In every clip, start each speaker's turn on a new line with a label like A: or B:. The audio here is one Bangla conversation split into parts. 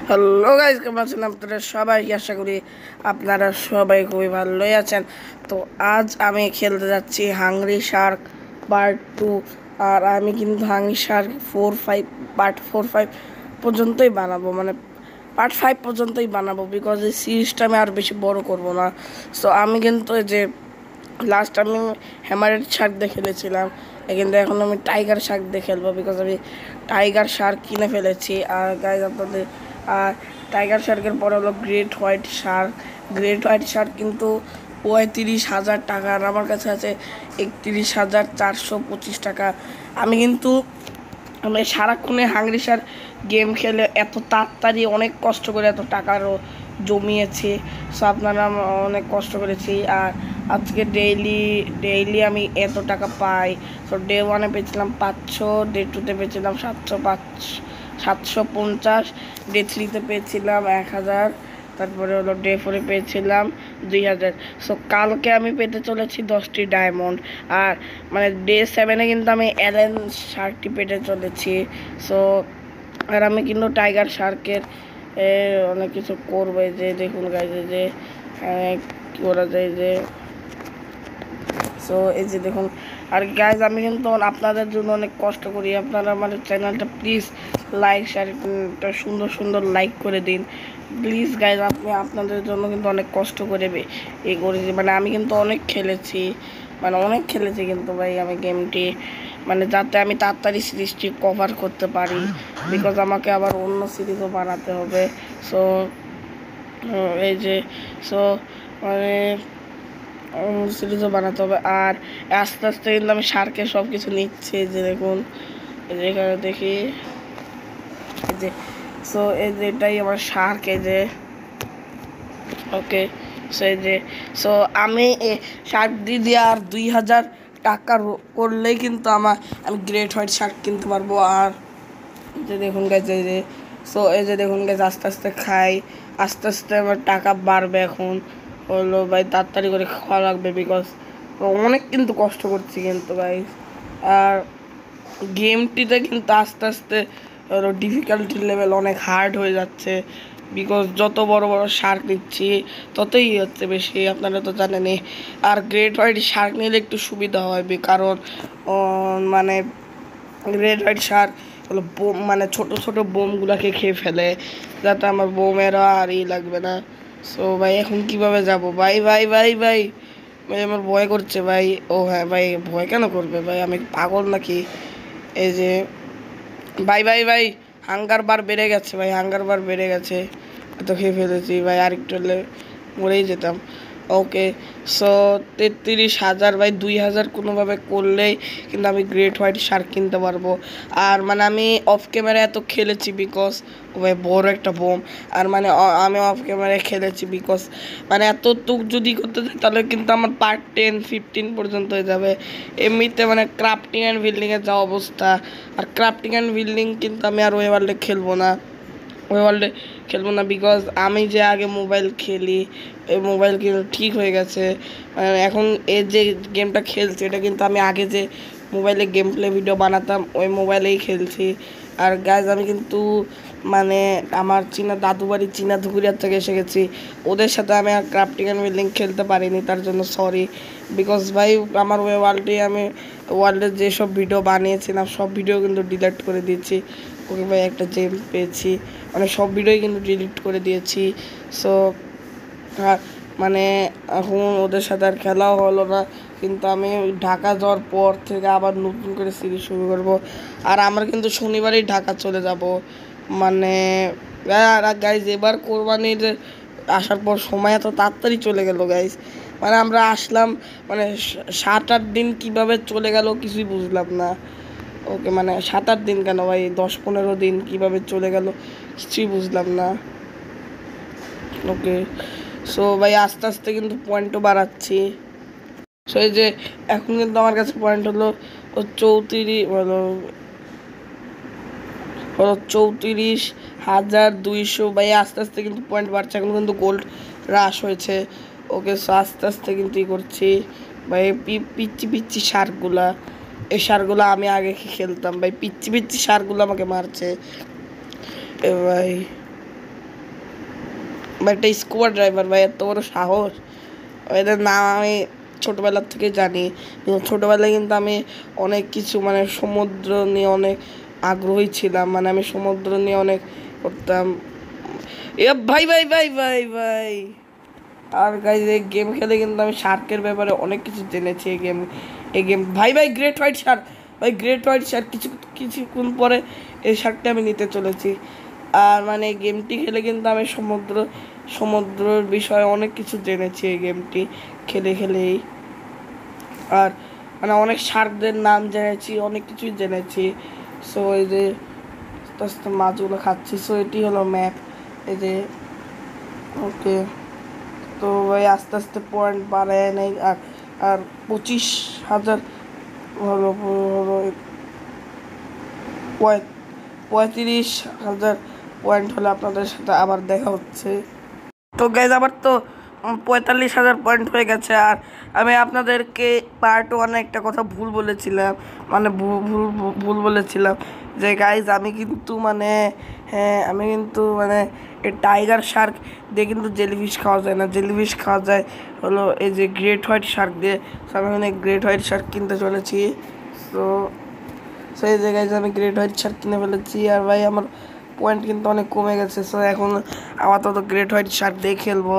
A: হ্যালো গাইস, কেমন আছেন আপনারা সবাই? আশা করি আপনারা সবাই খুবই ভালোই আছেন। তো আজ আমি খেলতে যাচ্ছি হাংরি শার্ক পার্ট 2। আর আমি কিন্তু হাংরি শার্ক 4-5 পার্ট 4-5 পর্যন্তই বানাবো, মানে পার্ট 5 পর্যন্তই বানাবো, বিকজ এই সিরিজটা আমি আর বেশি বড় করব না। সো আমি কিন্তু এই যে লাস্ট আমি হ্যামারেড শার্ক দিয়ে খেলেছিলাম, কিন্তু এখন আমি টাইগার শার্ক দিয়ে খেলবো, বিকজ আমি টাইগার শার্ক কিনে ফেলেছি। আর গাইজ আপনাদের, আর টাইগার শার্কের পরে হলো great white Shark. Great white Shark কিন্তু ৩৫,০০০ টাকা, আর আমার কাছে আছে ৩১,৪25 টাকা। আমি কিন্তু আমি সারাক্ষণে হাংরি শার্ক গেম খেলে এত তাড়াতাড়ি অনেক কষ্ট করে এত টাকারও জমিয়েছি। সো আপনারা অনেক কষ্ট করেছি। আর আজকে ডেইলি আমি এত টাকা পাই। সো ডে 1-এ পেয়েছিলাম 500, ডে 2-তে পেয়েছিলাম 750, ডে 3-তে পেয়েছিলাম 1,000, তারপরে হলো ডে 4-এ পেয়েছিলাম 2,000। সো কালকে আমি পেতে চলেছি 10টি ডায়মন্ড। আর মানে ডে 7-এ কিন্তু আমি অ্যালেন শার্কটি পেতে চলেছি। সো আর আমি কিন্তু টাইগার শার্কের অনেক কিছু করবো। যে দেখুন গাইজ, যে কী করা যায়, যে সো এই যে দেখুন। আর গাইজ আমি কিন্তু আপনাদের জন্য অনেক কষ্ট করি। আপনারা আমার চ্যানেলটা প্লিজ লাইক শেয়ার সুন্দর সুন্দর লাইক করে দিন প্লিজ গাইজ। আপনি আপনাদের জন্য কিন্তু অনেক কষ্ট করে করেছি, মানে আমি কিন্তু অনেক খেলেছি, কিন্তু ভাই আমি গেমটি, মানে যাতে আমি তাড়াতাড়ি সিরিজটি কভার করতে পারি, বিকজ আমাকে আবার অন্য সিরিজও বানাতে হবে। সো এই যে, সো মানে সিরিজও বানাতে হবে। আর আস্তে আস্তে কিন্তু আমি শার্কের সব কিছু নিচ্ছি। যে দেখুন, এখানে দেখি, এই যে সো এই যে এটাই আমার শার্ক, এই যে ওকে। সো এই যে, সো আমি শার্ক দিয়ে আর 2,000 টাকা করলেই কিন্তু আমি গ্রেট হোয়াইট শার্ক কিনতে পারবো। আর যে দেখুন গাইজ, এই যে সো এই যে দেখুন গাইজ, আস্তে আস্তে খাই, আস্তে আস্তে আমার টাকা বাড়বে। এখন হলো ভাই তাড়াতাড়ি করে খাওয়া লাগবে, বিকজ অনেক কিন্তু কষ্ট করছি কিন্তু ভাই। আর গেমটিতে কিন্তু আস্তে আস্তে হলো ডিফিকাল্টি লেভেল অনেক হার্ড হয়ে যাচ্ছে, বিকজ যত বড় বড় শার্ক নিচ্ছি ততই হচ্ছে বেশি, আপনারা তো জানেনই। আর গ্রেট হোয়াইট শার্ক নিলে একটু সুবিধা হয়, কারণ মানে গ্রেট হোয়াইট শার্ক হলো বোম, মানে ছোটো ছোটো বোমগুলোকে খেয়ে ফেলে, যাতে আমার বোমেরও আর লাগবে না। সো ভাই এখন কিভাবে যাব? ভাই ভাই ভাই ভাই ভাই আমার ভয় করছে ভাই। ও হ্যাঁ ভাই, ভয় কেন করবে ভাই? আমি পাগল নাকি? এই যে ভাই ভাই ভাই, হাঙ্গার বার বেড়ে গেছে ভাই, হাঙ্গার বার বেড়ে গেছে, এত খেয়ে ফেলেছি ভাই, আরেকটু হলে মরেই যেতাম। ওকে, সো 33,000 ভাই, 2,000 কোনোভাবে করলেই কিন্তু আমি গ্রেট হোয়াইট শার্ক কিনতে পারবো। আর মানে আমি অফ ক্যামেরা এত খেলেছি বিকজ ও ভাই বড় একটা বোম। আর মানে আমি অফ ক্যামেরায় খেলেছি বিকজ মানে এত তুক যদি করতে যাই তাহলে কিন্তু আমার পার্ট 10-15 পর্যন্ত হয়ে যাবে। এমনিতে মানে ক্রাফটিং অ্যান্ড বিল্ডিংয়ের যা অবস্থা, আর ক্রাফটিং অ্যান্ড বিল্ডিং কিন্তু আমি আর ওই ওয়ার্ল্ডে খেলবো না, বিকজ আমি যে আগে মোবাইল খেলি, এই মোবাইল কিন্তু ঠিক হয়ে গেছে। এখন এই যে গেমটা খেলছি এটা কিন্তু আমি আগে যে মোবাইলে গেম প্লে ভিডিও বানাতাম ওই মোবাইলেই খেলছি। আর গাইজ আমি কিন্তু মানে আমার দাদু বাড়ি চীনা ধুকুরিয়ার থেকে এসে গেছি, ওদের সাথে আমি আর ক্রাফটিং অ্যান্ড বিল্ডিং খেলতে পারিনি, তার জন্য সরি। বিকজ ভাই আমার ওই ওয়ার্ল্ডের যেসব ভিডিও বানিয়েছিলাম সব ভিডিও কিন্তু ডিলিট করে দিয়েছি। ওকে ভাই, একটা জেম পেয়েছি, মানে সব ভিডিওই কিন্তু ডিলিট করে দিয়েছি। সো মানে এখন ওদের সাথে আর খেলাও হলো না, কিন্তু আমি ঢাকা যাওয়ার পর থেকে আবার নতুন করে সিরিজ শুরু করব। আর আমরা কিন্তু শনিবারই ঢাকা চলে যাব, মানে আর গাইজ এবার কোরবানির আসার পর সময় এত তাড়াতাড়ি চলে গেল গাইজ, মানে আমরা আসলাম, মানে 7-8 দিন কীভাবে চলে গেল কিছুই বুঝলাম না। ওকে, মানে 7-8 দিন কেন ভাই, 10-15 দিন কীভাবে চলে গেল কিছুই বুঝলাম না। ওকে, সো ভাই আস্তে আস্তে কিন্তু পয়েন্টও বাড়াচ্ছি। সো এই যে এখন কিন্তু আমার কাছে পয়েন্ট হলো 34,200 ভাই, আস্তে আস্তে কিন্তু পয়েন্ট বাড়ছে। এখন কিন্তু গোল্ড রাশ হয়েছে। ওকে, সো আস্তে আস্তে কিন্তু করছি ভাই। পিচ্ছি পিচ্ছি শার্কগুলা, এই শার্কগুলো আমি আগে খেলতাম ভাই, পিচ্ছি পিচ্ছি শার্কগুলো আমাকে মারছে ভাই। ভাই একটা স্কুবা ড্রাইভার ভাই, এত বড় সাহস! এদের নাম আমি ছোটোবেলার থেকে জানি, কিন্তু ছোটোবেলায় কিন্তু আমি অনেক কিছু মানে সমুদ্র নিয়ে অনেক আগ্রহী ছিলাম, মানে আমি সমুদ্র নিয়ে অনেক করতাম। এ ভাই ভাই ভাই ভাই ভাই! আর গাইজ এই গেম খেলে কিন্তু আমি শার্কের ব্যাপারে অনেক কিছু জেনেছি। এই গেম ভাই ভাই গ্রেট হোয়াইট শার্ক! ভাই গ্রেট হোয়াইট শার্ক! কিছুক্ষণ পরে এই শার্কটা আমি নিতে চলেছি। আর মানে এই গেমটি খেলে কিন্তু আমি সমুদ্রের বিষয়ে অনেক কিছু জেনেছি এই গেমটি খেলেই। আর মানে অনেক শার্কদের নাম জেনেছি, অনেক কিছুই জেনেছি। সো এই যে আস্তে আস্তে মাছগুলো খাচ্ছি। সো এটি হলো ম্যাপ, এই যে। ওকে, তো ভাই আস্তে আস্তে পয়েন্ট বাড়ায় নেই। আর 25,000 হলো হলো 35,000 পয়েন্ট হলে আপনাদের সাথে আবার দেখা হচ্ছে। তো গাইজ আবার তো 45,000 পয়েন্ট হয়ে গেছে। আর আমি আপনাদেরকে পার্ট ওয়ানে একটা কথা ভুল বলেছিলাম, মানে ভুল বলেছিলাম যে গাইজ আমি কিন্তু মানে, হ্যাঁ আমি কিন্তু মানে এই টাইগার শার্ক দিয়ে কিন্তু জেলিফিশ খাওয়া যায় না, জেলিফিশ খাওয়া যায় হলো এই যে গ্রেট হোয়াইট শার্ক দিয়ে। সো আমি মানে গ্রেট হোয়াইট শার্ক কিনতে চলেছি। সো সেই জায়গায় আমি গ্রেট হোয়াইট শার্ক কিনে ফেলেছি। আর ভাই আমার পয়েন্ট কিন্তু অনেক কমে গেছে। সো এখন আপাতত গ্রেট হোয়াইট শার্ক দিয়ে খেলবো।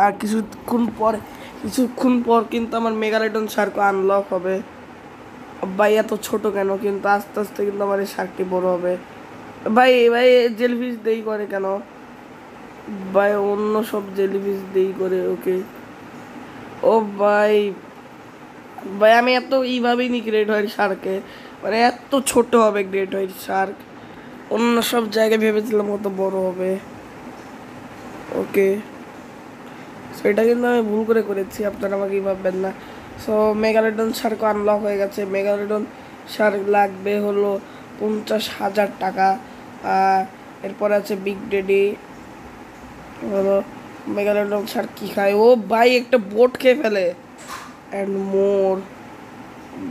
A: আর কিছুক্ষণ পর কিন্তু আমার মেগালোডন শার্ক আনলক হবে। ভাই এত ছোট কেন? কিন্তু আস্তে আস্তে কিন্তু আমার এই শার্কটি বড় হবে। ভাই ভাই জেলিফিশ দেই করে কেন ভাই? অন্য সব জেলিফিশ দেই করে। ওকে ও ভাই, ভাই আমি এত এইভাবেই নি গ্রেট হোয়াইট শার্কে, মানে এত ছোট হবে গ্রেট হোয়াইট শার্ক। অন্য সব জায়গায় ভেবেছিলাম কত বড় হবে। ওকে, সো এটা কিন্তু আমি ভুল করেছি, আপনারা আমাকে ভাববেন না। সো মেগালোডন শার্ক আনলক হয়ে গেছে। মেগালোডন শার্ক লাগবে হলো 50,000 টাকা। এরপর আছে বিগ ডেডি হলো। মেগালোডন শার্ক কী খায়? ও ভাই একটা বোট খেয়ে ফেলে। অ্যান্ড মোর,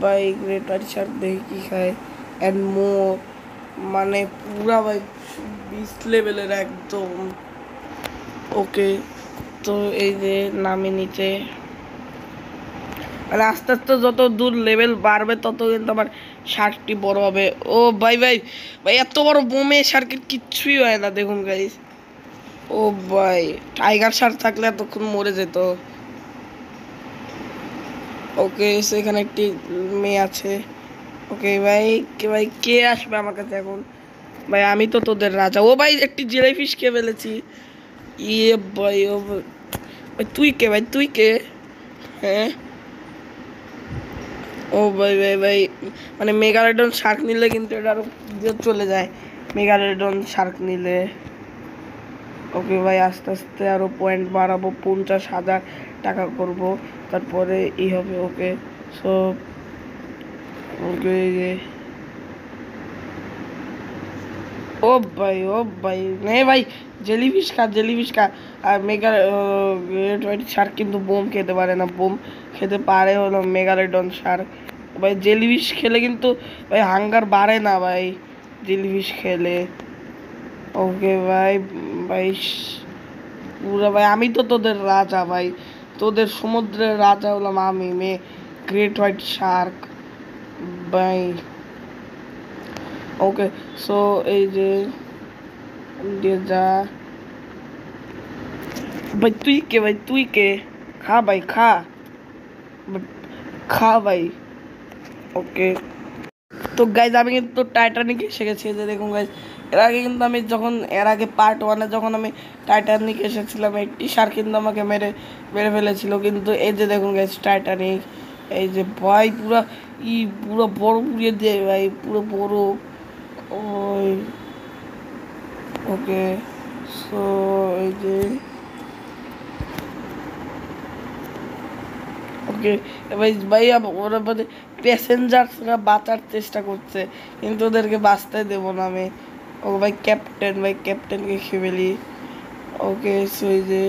A: ভাই গ্রেট হোয়াইট শার্ক দেখি কী খায়। অ্যান্ড মোর মানে পুরা ভাই 20 লেভেলের একদম। ওকে, তো এই যে নামে নিচে, মানে আস্তে আস্তে যত দূর লেভেল বাড়বে তত কিন্তু আমার শার্কটি বড় হবে। ও ভাই ভাই ভাই এত বড় বোমে শার্কের কিচ্ছুই হয় না, দেখুন গাইস। ও ভাই টাইগার শার্ক থাকলে এতক্ষণ মরে যেত। ওকে, সেখানে একটি মেয়ে আছে। ওকে ভাই, কে আসবে আমার কাছে এখন? ভাই আমি তো তোদের রাজা। ও ভাই একটি জেলিফিশ কে ফেলেছি। ইয়ে ভাই, ও ভাই তুই কে? ভাই তুই কে? হ্যাঁ, ও ভাই ভাই ভাই, মানে মেগালোডন শার্ক নিলে কিন্তু এটা আরো চলে যায় মেগালোডন শার্ক নিলে। ওকে ভাই আস্তে আস্তে আরো পয়েন্ট বাড়াবো, 50,000 টাকা করব, তারপরে এই হবে। ওকে, সো ওকে ও ভাই, নে ভাই জেলিফিশ খা। আর গ্রেট হোয়াইট শার্ক কিন্তু বোম খেতে পারে না, বোম খেতে পারে হলো মেগালোডন শার্ক। ভাই জেলিফিশ খেলে কিন্তু ভাই হাঙ্গার বাড়ে না ভাই, জেলিফিশ খেলে। ওকে ভাই, ভাই পুরো ভাই আমি তো তোদের রাজা ভাই, তোদের সমুদ্রের রাজা হলাম আমি, গ্রেট হোয়াইট শার্ক ভাই। ওকে, সো এই যে দিয়ে যা। ভাই তুই কে? খা ভাই খা, খা ভাই। ওকে, তো গাইজ আমি কিন্তু টাইটানিক এসে গেছি। যে দেখুন গাইজ, এর আগে পার্ট ওয়ানে যখন আমি টাইটানিক এসেছিলাম, একটি শার্ক কিন্তু আমাকে মেরে মেরে ফেলেছিল। কিন্তু এই যে দেখুন গাইজ টাইটানিক, এই যে ভাই পুরো বড় উড়িয়ে দিয়ে ভাই, পুরো বড়। ওই ওকে, সো এই যে ওকে ভাই ভাই ওরা মানে প্যাসেঞ্জাররা বাঁচার চেষ্টা করছে, কিন্তু ওদেরকে বাঁচতে দেবো না আমি। ও ভাই ক্যাপ্টেনকে খেয়ে ফেলি। ওকে, সো এই যে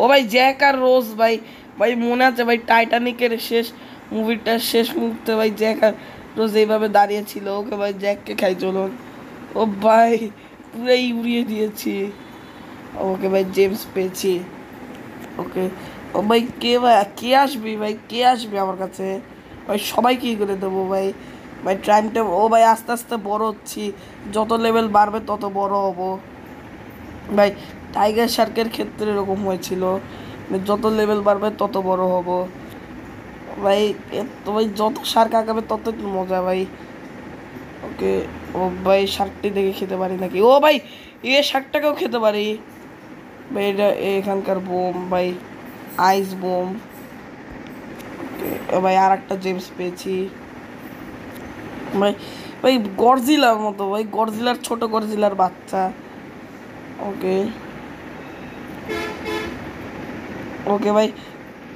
A: ও ভাই জ্যাক আর রোজ ভাই, ভাই মনে আছে ভাই টাইটানিকের মুভিটার শেষ মুহূর্তে ভাই জ্যাক আর রোজ এইভাবে দাঁড়িয়েছিল। ওকে ভাই জ্যাককে খাই চলুন। ও ভাই পুরাই উড়িয়ে দিয়েছি। ওকে ভাই জেমস পেয়েছি। ওকে ও ভাই কে ভাই কে আসবি ভাই কে আসবি আমার কাছে ভাই সবাই কী করে দেবো ভাই ভাই টাইমটা ও ভাই আস্তে আস্তে বড় হচ্ছি যত লেভেল বাড়বে তত বড় হব ভাই টাইগার শার্কের ক্ষেত্রে এরকম হয়েছিল যত লেভেল বাড়বে তত বড় হব ভাই তো ভাই যত শার্ক আঁকাবে তত মজা ভাই ওকে ও ভাই শার্কটি দেখে খেতে পারি নাকি ও ভাই এ শার্কটাকেও খেতে পারি ভাই এটা এখানকার বোম ভাই আইস বোম ভাই আর একটা জেমস পেয়েছি ভাই ভাই গডজিলার মতো ভাই গডজিলার ছোট গডজিলার বাচ্চা ওকে ওকে ভাই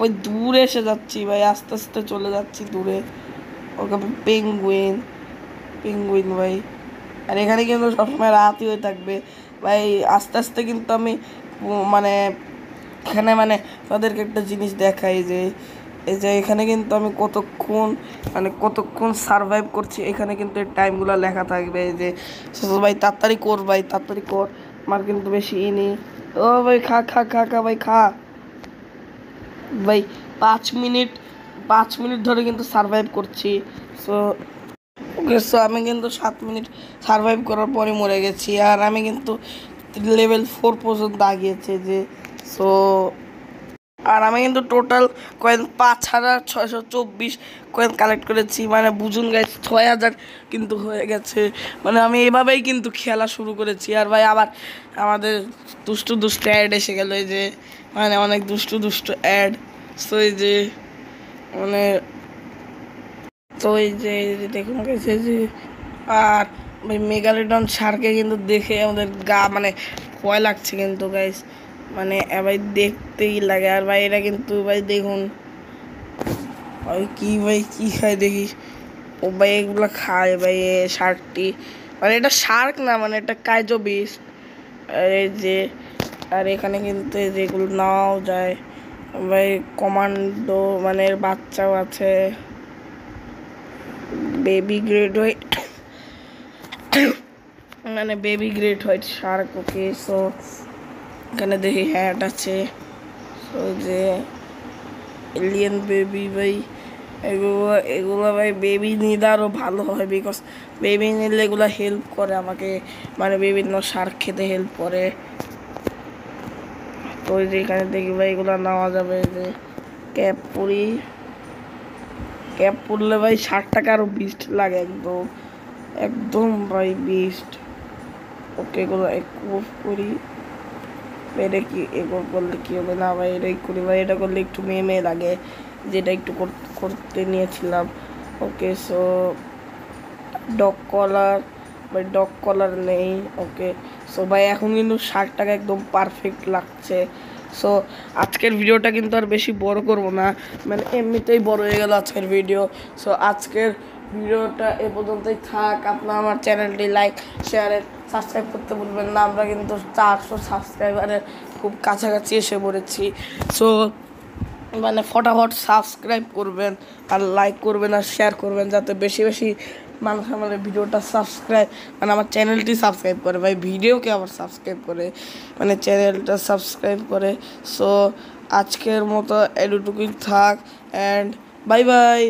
A: ওই দূরে এসে যাচ্ছি ভাই আস্তে আস্তে চলে যাচ্ছি দূরে ওকে পেঙ্গুইন পেঙ্গুইন ভাই আর এখানে কিন্তু সবসময় রাতই হয়ে থাকবে ভাই আস্তে আস্তে কিন্তু আমি মানে এখানে মানে তাদেরকে একটা জিনিস দেখাই যে এই যে এখানে কিন্তু আমি কতক্ষণ সারভাইভ করছি এখানে কিন্তু এই টাইমগুলো লেখা থাকবে যে ভাই তাড়াতাড়ি কর ভাই তাড়াতাড়ি কর আমার কিন্তু বেশি নেই ও ভাই খা খা খা খা ভাই খা ভাই 5 মিনিট ধরে কিন্তু সারভাইভ করছি সো ওকে সো আমি কিন্তু 7 মিনিট সারভাইভ করার পরে মরে গেছি আর আমি কিন্তু লেভেল 4 পর্যন্ত আগিয়েছে যে সো আর আমি কিন্তু টোটাল কয়েন 5,624 কয়েন কালেক্ট করেছি মানে বুঝুন গাইস 6,000 কিন্তু হয়ে গেছে মানে আমি এভাবেই কিন্তু খেলা শুরু করেছি আর ভাই আবার আমাদের দুষ্টু দুষ্টু অ্যাড এসে গেল এই যে মানে অনেক দুষ্টু দুষ্টু অ্যাড সো এই যে মানে তো এই যে দেখুন গেছে যে আর ভাই মেগালিডন শার্কে কিন্তু দেখে আমাদের গা মানে ভয় লাগছে কিন্তু গাইস মানে ভাই দেখতেই লাগে আর ভাই এটা কিন্তু ভাই দেখুন ভাই কি খায় দেখি ও ভাই এগুলো খায় ভাই শার্কটি মানে এটা শার্ক না মানে এটা কাইজো বিষ আর এই যে আর এখানে কিন্তু যেগুলো নাও যায় ভাই কমান্ডো মানে বাচ্চাও আছে বেবি গ্রেড হোয়াইট মানে baby grade white Shark okay so এখানে দেখি হ্যাট আছে সো যে এলিয়েন বেবি ভাই এগুলো ভাই বেবি নিলে আরও ভালো হয় বিকজ বেবি নিলে এগুলো হেল্প করে আমাকে মানে বিভিন্ন শার্ক খেতে হেল্প করে তো ওই যে এখানে দেখি ভাই এগুলো নেওয়া যাবে যে ক্যাপ পরলে ভাই 60 টাকা আরও বিস্ট লাগে একদম একদম ভাই বিস্ট ওকে এগুলো একুপ করি এটা কি এগুলো করলে কি হবে না ভাই এটাই করি ভাই এটা করলে একটু মেয়ে লাগে যেটা একটু করতে নিয়েছিলাম ওকে সো ডগ কলার নেই ওকে সো ভাই এখন কিন্তু 60 টাকা একদম পারফেক্ট লাগছে সো আজকের ভিডিওটা কিন্তু আর বেশি বড় করব না মানে এমনিতেই বড় হয়ে গেল আজকের ভিডিও সো আজকের ভিডিওটা এ পর্যন্তই থাক আপনারা আমার চ্যানেলটি লাইক শেয়ার সাবস্ক্রাইব করতে ভুলবেন না আমরা কিন্তু 400 সাবস্ক্রাইবারের খুব কাছাকাছি এসে পড়েছি সো মানে ফটাফট সাবস্ক্রাইব করবেন আর লাইক করবেন আর শেয়ার করবেন যাতে বেশি বেশি মানুষ আমার ভিডিওটা সাবস্ক্রাইব মানে আমার চ্যানেলটি সাবস্ক্রাইব করে ভাই ভিডিওকে আবার সাবস্ক্রাইব করে মানে চ্যানেলটা সাবস্ক্রাইব করে সো আজকের মতো এটুকুই থাক অ্যান্ড বাই বাই।